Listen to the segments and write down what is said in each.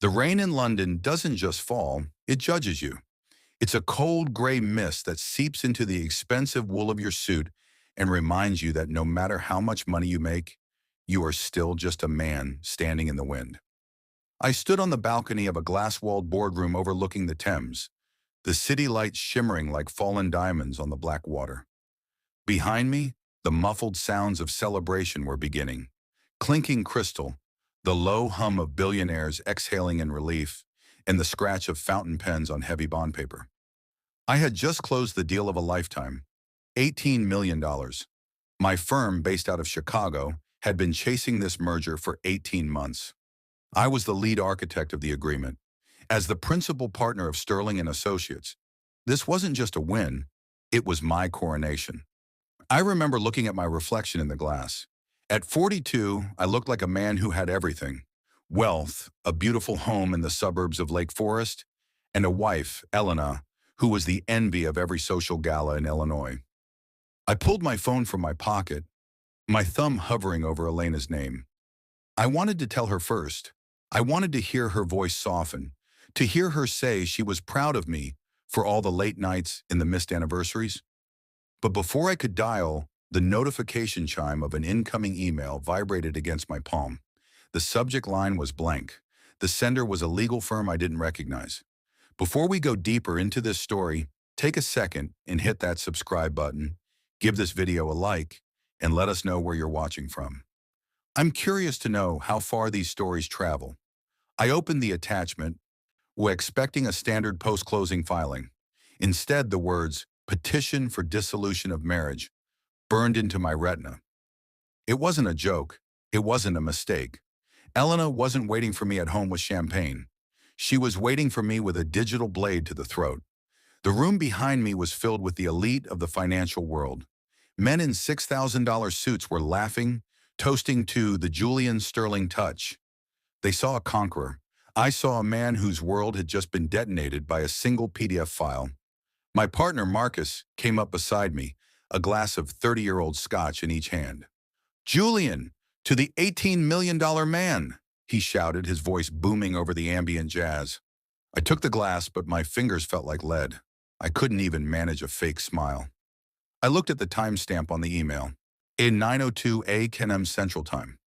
The rain in London doesn't just fall, it judges you. It's a cold gray mist that seeps into the expensive wool of your suit and reminds you that no matter how much money you make, you are still just a man standing in the wind. I stood on the balcony of a glass-walled boardroom overlooking the Thames, the city lights shimmering like fallen diamonds on the black water. Behind me, the muffled sounds of celebration were beginning. Clinking crystal, the low hum of billionaires exhaling in relief, and the scratch of fountain pens on heavy bond paper. I had just closed the deal of a lifetime, $18 million. My firm, based out of Chicago, had been chasing this merger for 18 months. I was the lead architect of the agreement. As the principal partner of Sterling and Associates, this wasn't just a win, it was my coronation. I remember looking at my reflection in the glass. At 42, I looked like a man who had everything: wealth, a beautiful home in the suburbs of Lake Forest, and a wife, Elena, who was the envy of every social gala in Illinois. I pulled my phone from my pocket, my thumb hovering over Elena's name. I wanted to tell her first. I wanted to hear her voice soften, to hear her say she was proud of me for all the late nights and the missed anniversaries. But before I could dial, the notification chime of an incoming email vibrated against my palm. The subject line was blank. The sender was a legal firm I didn't recognize. Before we go deeper into this story, take a second and hit that subscribe button, give this video a like, and let us know where you're watching from. I'm curious to know how far these stories travel. I opened the attachment, expecting a standard post-closing filing. Instead, the words, "Petition for Dissolution of Marriage," burned into my retina. It wasn't a joke. It wasn't a mistake. Elena wasn't waiting for me at home with champagne. She was waiting for me with a digital blade to the throat. The room behind me was filled with the elite of the financial world. Men in $6,000 suits were laughing, toasting to the Julian Sterling touch. They saw a conqueror. I saw a man whose world had just been detonated by a single PDF file. My partner, Marcus, came up beside me, a glass of 30-year-old scotch in each hand. "Julian, to the $18 million man," he shouted, his voice booming over the ambient jazz. I took the glass, but my fingers felt like lead. I couldn't even manage a fake smile. I looked at the timestamp on the email. In 9:02 a.m. Central Time.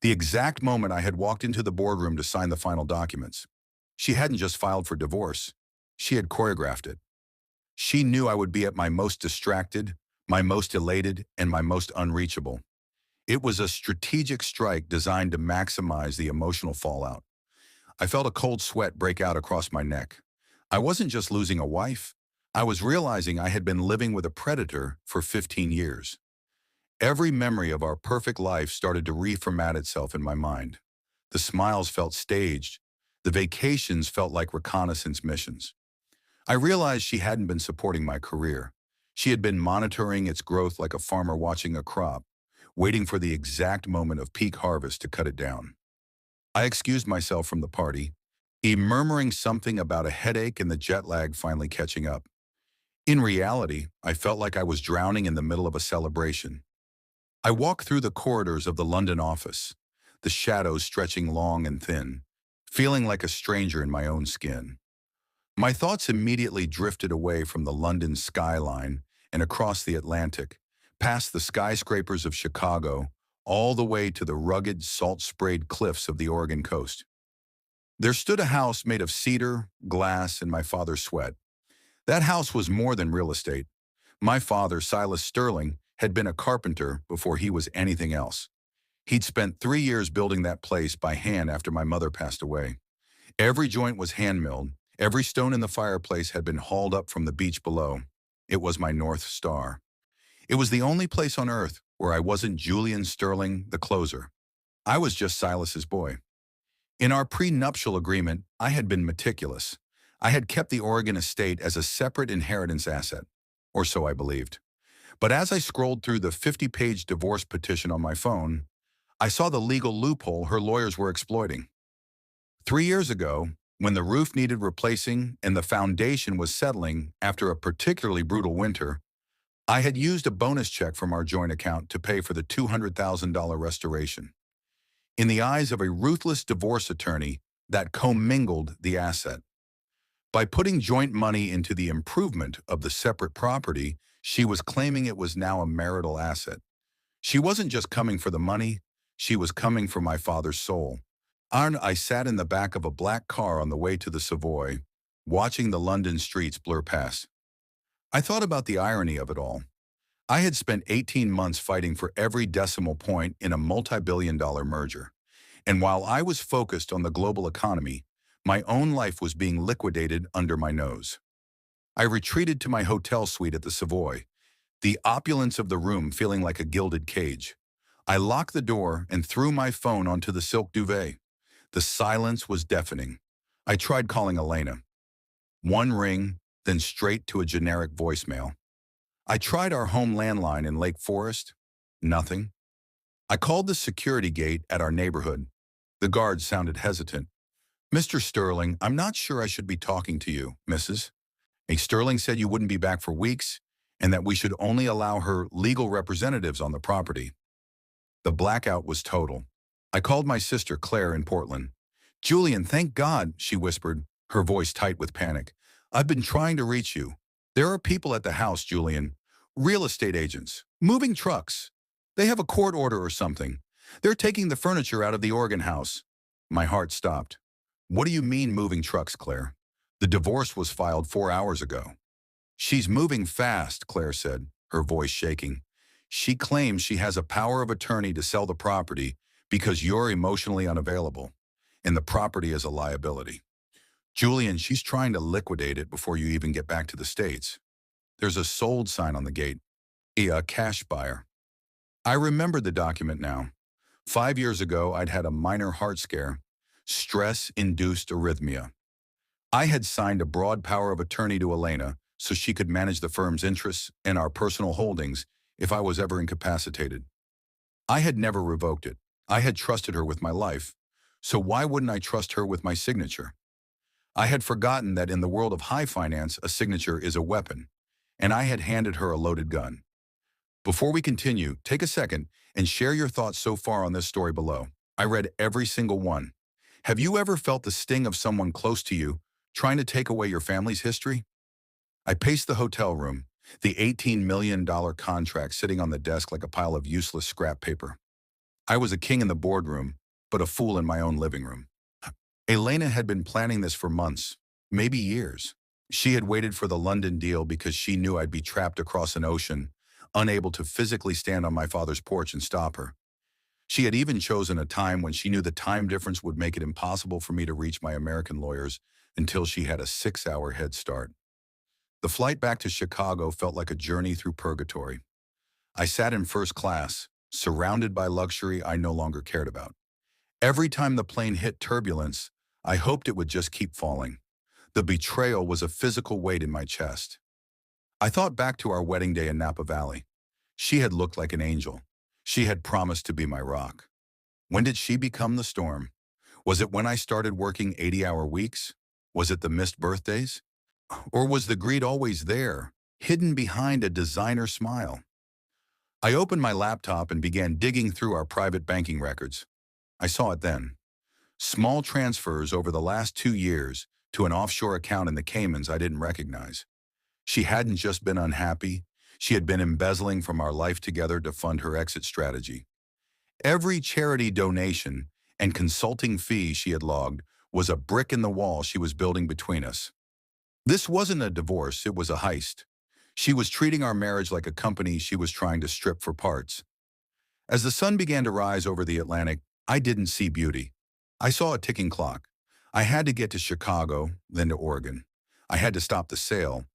The exact moment I had walked into the boardroom to sign the final documents. She hadn't just filed for divorce. She had choreographed it. She knew I would be at my most distracted, my most elated, and my most unreachable. It was a strategic strike designed to maximize the emotional fallout. I felt a cold sweat break out across my neck. I wasn't just losing a wife. I was realizing I had been living with a predator for 15 years. Every memory of our perfect life started to reformat itself in my mind. The smiles felt staged. The vacations felt like reconnaissance missions. I realized she hadn't been supporting my career. She had been monitoring its growth like a farmer watching a crop, waiting for the exact moment of peak harvest to cut it down. I excused myself from the party, murmuring something about a headache and the jet lag finally catching up. In reality, I felt like I was drowning in the middle of a celebration. I walked through the corridors of the London office, the shadows stretching long and thin, feeling like a stranger in my own skin. My thoughts immediately drifted away from the London skyline and across the Atlantic, past the skyscrapers of Chicago, all the way to the rugged, salt-sprayed cliffs of the Oregon coast. There stood a house made of cedar, glass, and my father's sweat. That house was more than real estate. My father, Silas Sterling, had been a carpenter before he was anything else. He'd spent 3 years building that place by hand after my mother passed away. Every joint was hand-milled. Every stone in the fireplace had been hauled up from the beach below. It was my North Star. It was the only place on earth where I wasn't Julian Sterling, the closer. I was just Silas's boy. In our prenuptial agreement, I had been meticulous. I had kept the Oregon estate as a separate inheritance asset, or so I believed. But as I scrolled through the 50-page divorce petition on my phone, I saw the legal loophole her lawyers were exploiting. 3 years ago, when the roof needed replacing and the foundation was settling after a particularly brutal winter, I had used a bonus check from our joint account to pay for the $200,000 restoration. In the eyes of a ruthless divorce attorney, that commingled the asset. By putting joint money into the improvement of the separate property, she was claiming it was now a marital asset. She wasn't just coming for the money, she was coming for my father's soul. I sat in the back of a black car on the way to the Savoy, watching the London streets blur past. I thought about the irony of it all. I had spent 18 months fighting for every decimal point in a multi-billion-dollar merger. And while I was focused on the global economy, my own life was being liquidated under my nose. I retreated to my hotel suite at the Savoy, the opulence of the room feeling like a gilded cage. I locked the door and threw my phone onto the silk duvet. The silence was deafening. I tried calling Elena. One ring, then straight to a generic voicemail. I tried our home landline in Lake Forest. Nothing. I called the security gate at our neighborhood. The guard sounded hesitant. "Mr. Sterling, I'm not sure I should be talking to you, Mrs. A. Sterling said you wouldn't be back for weeks and that we should only allow her legal representatives on the property." The blackout was total. I called my sister Claire in Portland. "Julian, thank God," she whispered, her voice tight with panic. "I've been trying to reach you. There are people at the house, Julian. Real estate agents. Moving trucks. They have a court order or something. They're taking the furniture out of the organ house." My heart stopped. "What do you mean moving trucks, Claire? The divorce was filed 4 hours ago." "She's moving fast," Claire said, her voice shaking. "She claims she has a power of attorney to sell the property because you're emotionally unavailable, and the property is a liability. Julian, she's trying to liquidate it before you even get back to the States. There's a sold sign on the gate. A cash buyer." I remembered the document now. 5 years ago, I'd had a minor heart scare, stress-induced arrhythmia. I had signed a broad power of attorney to Elena so she could manage the firm's interests and our personal holdings if I was ever incapacitated. I had never revoked it. I had trusted her with my life, so why wouldn't I trust her with my signature? I had forgotten that in the world of high finance, a signature is a weapon, and I had handed her a loaded gun. Before we continue, take a second and share your thoughts so far on this story below. I read every single one. Have you ever felt the sting of someone close to you trying to take away your family's history? I paced the hotel room, the $18 million contract sitting on the desk like a pile of useless scrap paper. I was a king in the boardroom, but a fool in my own living room. Elena had been planning this for months, maybe years. She had waited for the London deal because she knew I'd be trapped across an ocean, unable to physically stand on my father's porch and stop her. She had even chosen a time when she knew the time difference would make it impossible for me to reach my American lawyers until she had a 6-hour head start. The flight back to Chicago felt like a journey through purgatory. I sat in first class, surrounded by luxury I no longer cared about. Every time the plane hit turbulence, I hoped it would just keep falling. The betrayal was a physical weight in my chest. I thought back to our wedding day in Napa Valley. She had looked like an angel. She had promised to be my rock. When did she become the storm? Was it when I started working 80-hour weeks? Was it the missed birthdays? Or was the greed always there, hidden behind a designer smile? I opened my laptop and began digging through our private banking records. I saw it then. Small transfers over the last 2 years to an offshore account in the Caymans I didn't recognize. She hadn't just been unhappy, she had been embezzling from our life together to fund her exit strategy. Every charity donation and consulting fee she had logged was a brick in the wall she was building between us. This wasn't a divorce, it was a heist. She was treating our marriage like a company she was trying to strip for parts. As the sun began to rise over the Atlantic, I didn't see beauty. I saw a ticking clock. I had to get to Chicago, then to Oregon. I had to stop the sale.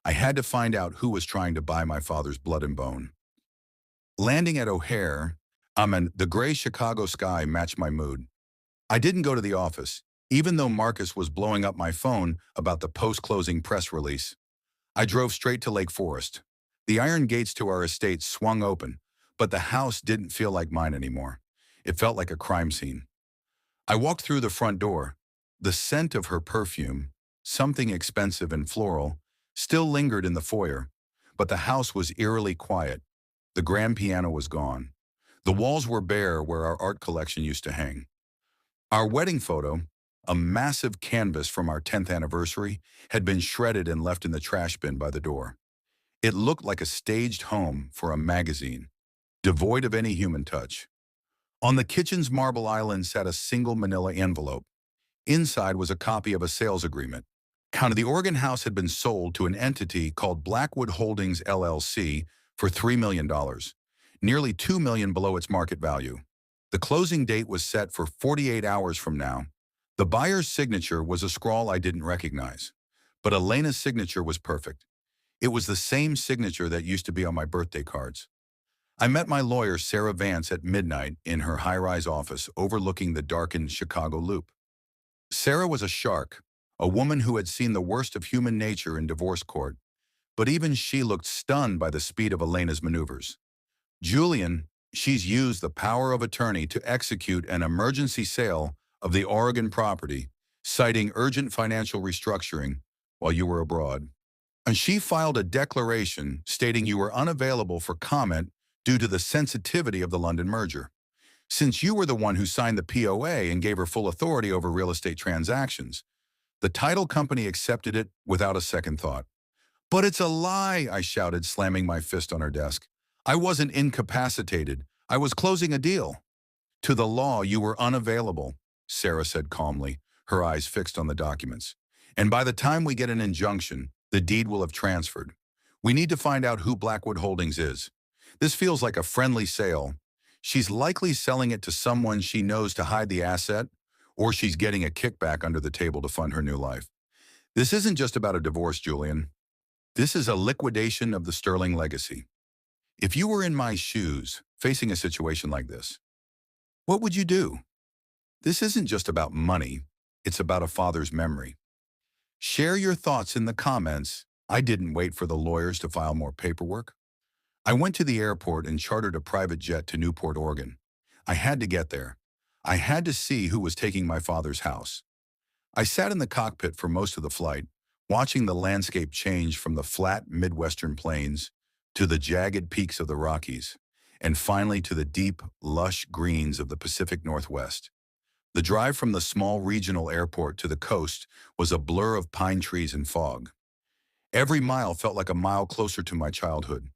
I had to find out who was trying to buy my father's blood and bone. Landing at O'Hare, the gray Chicago sky matched my mood. I didn't go to the office, even though Marcus was blowing up my phone about the post-closing press release. I drove straight to Lake Forest. The iron gates to our estate swung open, but the house didn't feel like mine anymore. It felt like a crime scene. I walked through the front door. The scent of her perfume, something expensive and floral, still lingered in the foyer, but the house was eerily quiet. The grand piano was gone. The walls were bare where our art collection used to hang. Our wedding photo, A massive canvas from our 10th anniversary had been shredded and left in the trash bin by the door. It looked like a staged home for a magazine, devoid of any human touch. On the kitchen's marble island sat a single manila envelope. Inside was a copy of a sales agreement. The organ house had been sold to an entity called Blackwood Holdings LLC for $3 million, nearly $2 million below its market value. The closing date was set for 48 hours from now. The buyer's signature was a scrawl I didn't recognize, but Elena's signature was perfect. It was the same signature that used to be on my birthday cards. I met my lawyer, Sarah Vance, at midnight in her high-rise office overlooking the darkened Chicago Loop. Sarah was a shark, a woman who had seen the worst of human nature in divorce court, but even she looked stunned by the speed of Elena's maneuvers. Julian, she's used the power of attorney to execute an emergency sale of the Oregon property, citing urgent financial restructuring while you were abroad. And she filed a declaration stating you were unavailable for comment due to the sensitivity of the London merger. Since you were the one who signed the POA and gave her full authority over real estate transactions, the title company accepted it without a second thought. "But it's a lie," I shouted, slamming my fist on her desk. "I wasn't incapacitated. I was closing a deal." "To the law, you were unavailable," Sarah said calmly, her eyes fixed on the documents. "And by the time we get an injunction, the deed will have transferred. We need to find out who Blackwood Holdings is. This feels like a friendly sale. She's likely selling it to someone she knows to hide the asset, or she's getting a kickback under the table to fund her new life. This isn't just about a divorce, Julian. This is a liquidation of the Sterling legacy. If you were in my shoes, facing a situation like this, what would you do? This isn't just about money. It's about a father's memory." Share your thoughts in the comments. I didn't wait for the lawyers to file more paperwork. I went to the airport and chartered a private jet to Newport, Oregon. I had to get there. I had to see who was taking my father's house. I sat in the cockpit for most of the flight, watching the landscape change from the flat Midwestern plains to the jagged peaks of the Rockies, and finally to the deep, lush greens of the Pacific Northwest. The drive from the small regional airport to the coast was a blur of pine trees and fog. Every mile felt like a mile closer to my childhood.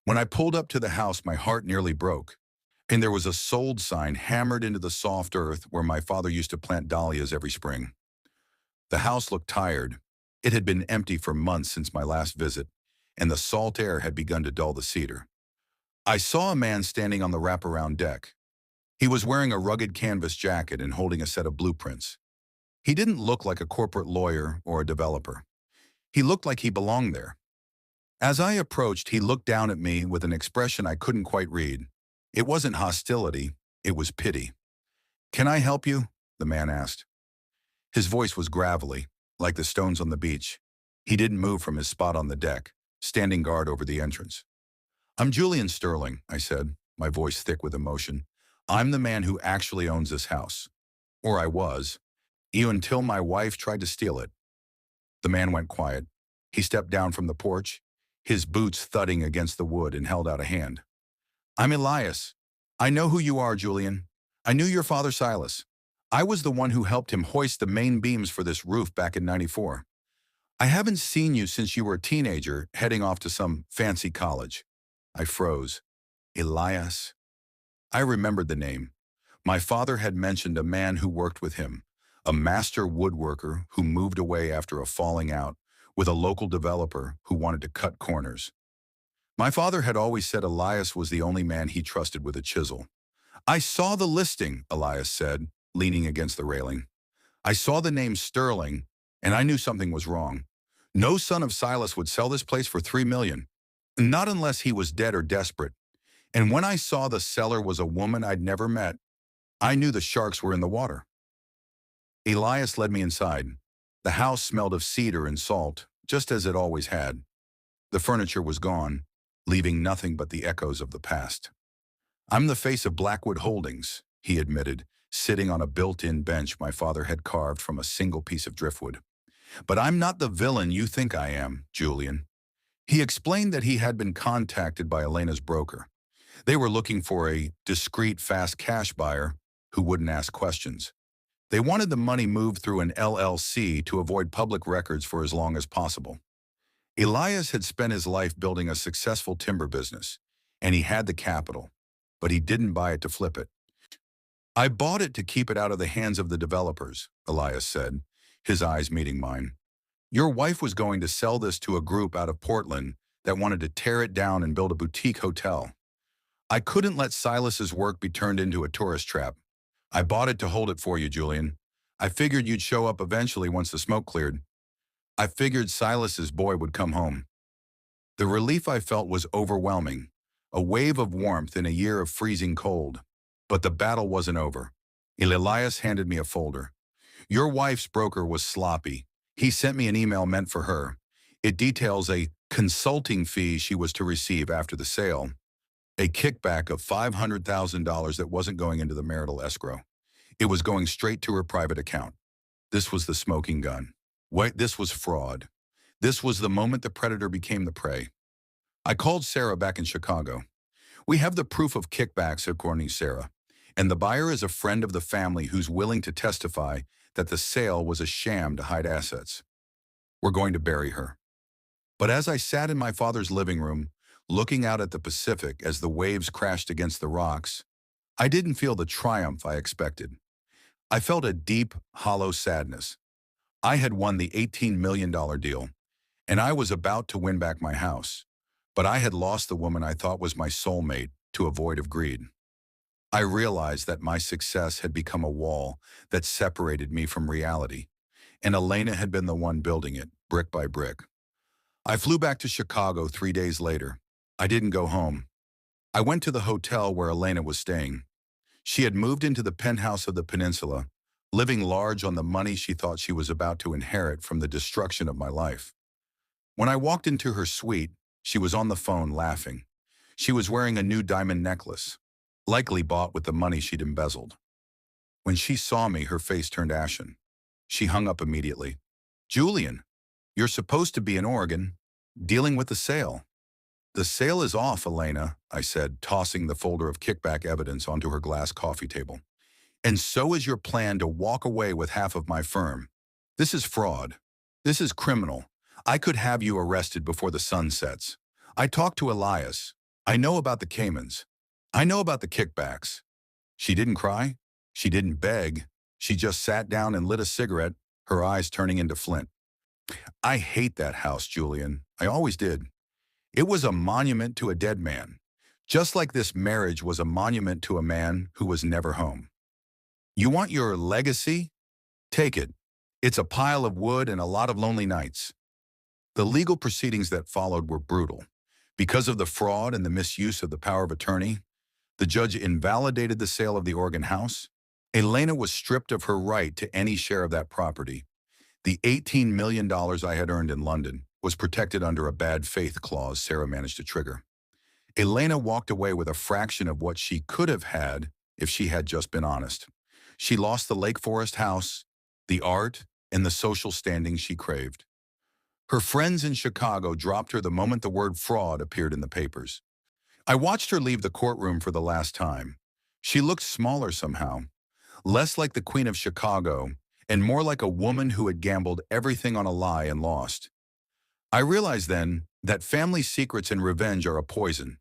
When I pulled up to the house, my heart nearly broke, and there was a sold sign hammered into the soft earth where my father used to plant dahlias every spring. The house looked tired. It had been empty for months since my last visit, and the salt air had begun to dull the cedar. I saw a man standing on the wraparound deck. He was wearing a rugged canvas jacket and holding a set of blueprints. He didn't look like a corporate lawyer or a developer. He looked like he belonged there. As I approached, he looked down at me with an expression I couldn't quite read. It wasn't hostility, it was pity. "Can I help you?" the man asked. His voice was gravelly, like the stones on the beach. He didn't move from his spot on the deck, standing guard over the entrance. "I'm Julian Sterling," I said, my voice thick with emotion. "I'm the man who actually owns this house. Or I was, even until my wife tried to steal it." The man went quiet. He stepped down from the porch, his boots thudding against the wood, and held out a hand. "I'm Elias. I know who you are, Julian. I knew your father, Silas. I was the one who helped him hoist the main beams for this roof back in '94. I haven't seen you since you were a teenager heading off to some fancy college." I froze. Elias. I remembered the name. My father had mentioned a man who worked with him, a master woodworker who moved away after a falling out with a local developer who wanted to cut corners. My father had always said Elias was the only man he trusted with a chisel. "I saw the listing," Elias said, leaning against the railing. "I saw the name Sterling, and I knew something was wrong. No son of Silas would sell this place for $3 million, not unless he was dead or desperate. And when I saw the seller was a woman I'd never met, I knew the sharks were in the water." Elias led me inside. The house smelled of cedar and salt, just as it always had. The furniture was gone, leaving nothing but the echoes of the past. "I'm the face of Blackwood Holdings," he admitted, sitting on a built-in bench my father had carved from a single piece of driftwood. "But I'm not the villain you think I am, Julian." He explained that he had been contacted by Elena's broker. They were looking for a discreet, fast cash buyer who wouldn't ask questions. They wanted the money moved through an LLC to avoid public records for as long as possible. Elias had spent his life building a successful timber business, and he had the capital, but he didn't buy it to flip it. I bought it to keep it out of the hands of the developers, Elias said, his eyes meeting mine. Your wife was going to sell this to a group out of Portland that wanted to tear it down and build a boutique hotel. I couldn't let Silas's work be turned into a tourist trap. I bought it to hold it for you, Julian. I figured you'd show up eventually once the smoke cleared. I figured Silas's boy would come home. The relief I felt was overwhelming, a wave of warmth in a year of freezing cold. But the battle wasn't over. Elias handed me a folder. Your wife's broker was sloppy. He sent me an email meant for her. It details a consulting fee she was to receive after the sale, a kickback of $500,000 that wasn't going into the marital escrow. It was going straight to her private account. This was the smoking gun. Wait, this was fraud. This was the moment the predator became the prey. I called Sarah back in Chicago. We have the proof of kickbacks, according to Sarah, and the buyer is a friend of the family who's willing to testify that the sale was a sham to hide assets. We're going to bury her. But as I sat in my father's living room, looking out at the Pacific as the waves crashed against the rocks, I didn't feel the triumph I expected. I felt a deep, hollow sadness. I had won the $18 million deal, and I was about to win back my house, but I had lost the woman I thought was my soulmate to a void of greed. I realized that my success had become a wall that separated me from reality, and Elena had been the one building it, brick by brick. I flew back to Chicago 3 days later. I didn't go home. I went to the hotel where Elena was staying. She had moved into the penthouse of the peninsula, living large on the money she thought she was about to inherit from the destruction of my life. When I walked into her suite, she was on the phone laughing. She was wearing a new diamond necklace, likely bought with the money she'd embezzled. When she saw me, her face turned ashen. She hung up immediately. Julian, you're supposed to be in Oregon, dealing with the sale. The sale is off, Elena, I said, tossing the folder of kickback evidence onto her glass coffee table. And so is your plan to walk away with half of my firm. This is fraud. This is criminal. I could have you arrested before the sun sets. I talked to Elias. I know about the Caymans. I know about the kickbacks. She didn't cry. She didn't beg. She just sat down and lit a cigarette, her eyes turning into flint. I hate that house, Julian. I always did. It was a monument to a dead man, just like this marriage was a monument to a man who was never home. You want your legacy? Take it. It's a pile of wood and a lot of lonely nights. The legal proceedings that followed were brutal. Because of the fraud and the misuse of the power of attorney, the judge invalidated the sale of the Oregon house. Elena was stripped of her right to any share of that property. The $18 million I had earned in London was protected under a bad faith clause Sarah managed to trigger. Elena walked away with a fraction of what she could have had if she had just been honest. She lost the Lake Forest house, the art, and the social standing she craved. Her friends in Chicago dropped her the moment the word fraud appeared in the papers. I watched her leave the courtroom for the last time. She looked smaller somehow, less like the Queen of Chicago, and more like a woman who had gambled everything on a lie and lost. I realized then that family secrets and revenge are a poison.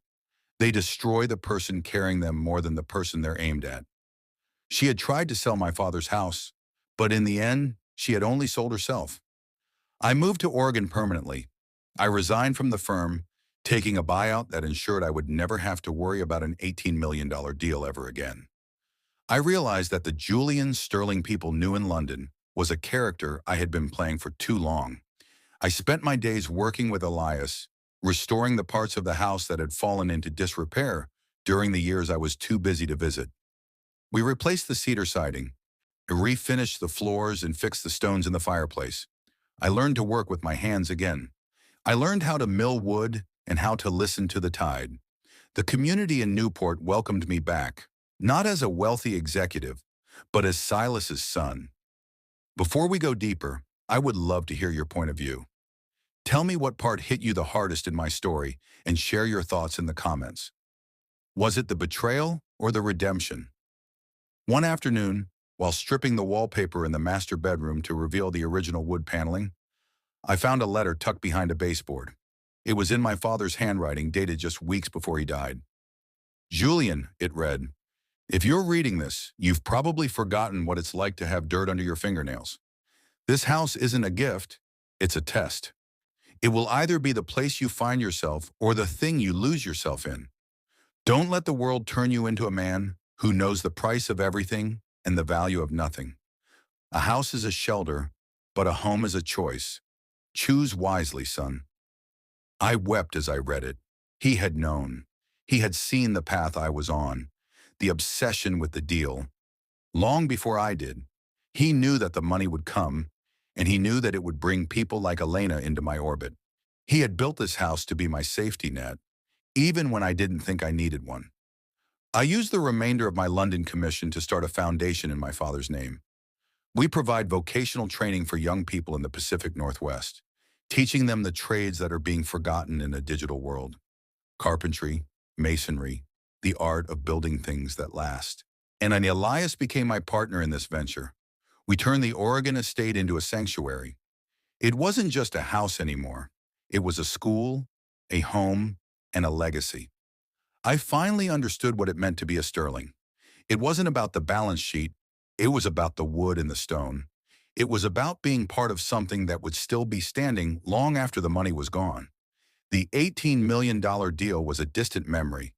They destroy the person carrying them more than the person they're aimed at. She had tried to sell my father's house, but in the end, she had only sold herself. I moved to Oregon permanently. I resigned from the firm, taking a buyout that ensured I would never have to worry about an $18 million deal ever again. I realized that the Julian Sterling people knew in London was a character I had been playing for too long. I spent my days working with Elias, restoring the parts of the house that had fallen into disrepair during the years I was too busy to visit. We replaced the cedar siding, refinished the floors, and fixed the stones in the fireplace. I learned to work with my hands again. I learned how to mill wood and how to listen to the tide. The community in Newport welcomed me back, not as a wealthy executive, but as Silas's son. Before we go deeper, I would love to hear your point of view. Tell me what part hit you the hardest in my story and share your thoughts in the comments. Was it the betrayal or the redemption? One afternoon, While stripping the wallpaper in the master bedroom to reveal the original wood paneling, I found a letter tucked behind a baseboard. It was in my father's handwriting, dated just weeks before he died. Julian, it read, if you're reading this, you've probably forgotten what it's like to have dirt under your fingernails. This house isn't a gift, it's a test. It will either be the place you find yourself or the thing you lose yourself in. Don't let the world turn you into a man who knows the price of everything and the value of nothing. A house is a shelter, but a home is a choice. Choose wisely, son. I wept as I read it. He had known. He had seen the path I was on, the obsession with the deal. Long before I did, he knew that the money would come, and he knew that it would bring people like Elena into my orbit. He had built this house to be my safety net, even when I didn't think I needed one. I used the remainder of my London commission to start a foundation in my father's name. We provide vocational training for young people in the Pacific Northwest, teaching them the trades that are being forgotten in a digital world. Carpentry, masonry, the art of building things that last. And Elias became my partner in this venture. We turned the Oregon estate into a sanctuary. It wasn't just a house anymore. It was a school, a home, and a legacy. I finally understood what it meant to be a Sterling. It wasn't about the balance sheet. It was about the wood and the stone. It was about being part of something that would still be standing long after the money was gone. The $18 million deal was a distant memory.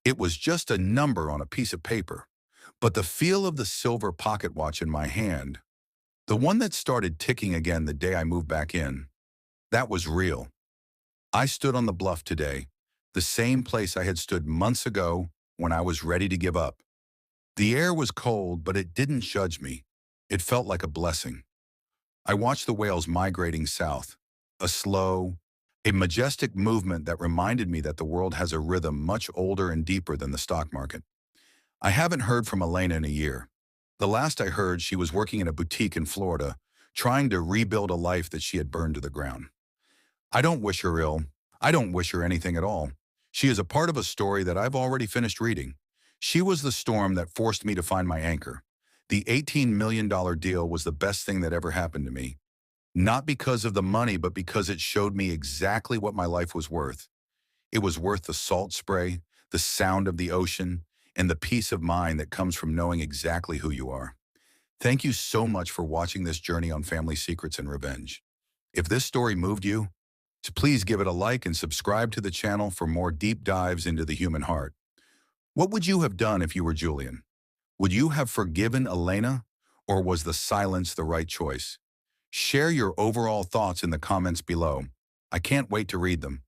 It was just a number on a piece of paper. But the feel of the silver pocket watch in my hand, the one that started ticking again the day I moved back in, that was real. I stood on the bluff today, the same place I had stood months ago when I was ready to give up. The air was cold, but it didn't judge me. It felt like a blessing. I watched the whales migrating south, a slow, a majestic movement that reminded me that the world has a rhythm much older and deeper than the stock market. I haven't heard from Elena in a year. The last I heard, she was working in a boutique in Florida, trying to rebuild a life that she had burned to the ground. I don't wish her ill. I don't wish her anything at all. She is a part of a story that I've already finished reading. She was the storm that forced me to find my anchor. The $18 million deal was the best thing that ever happened to me. Not because of the money, but because it showed me exactly what my life was worth. It was worth the salt spray, the sound of the ocean, and the peace of mind that comes from knowing exactly who you are. Thank you so much for watching this journey on family secrets and revenge. If this story moved you, please give it a like and subscribe to the channel for more deep dives into the human heart. What would you have done if you were Julian? Would you have forgiven Elena, or was the silence the right choice? Share your overall thoughts in the comments below. I can't wait to read them.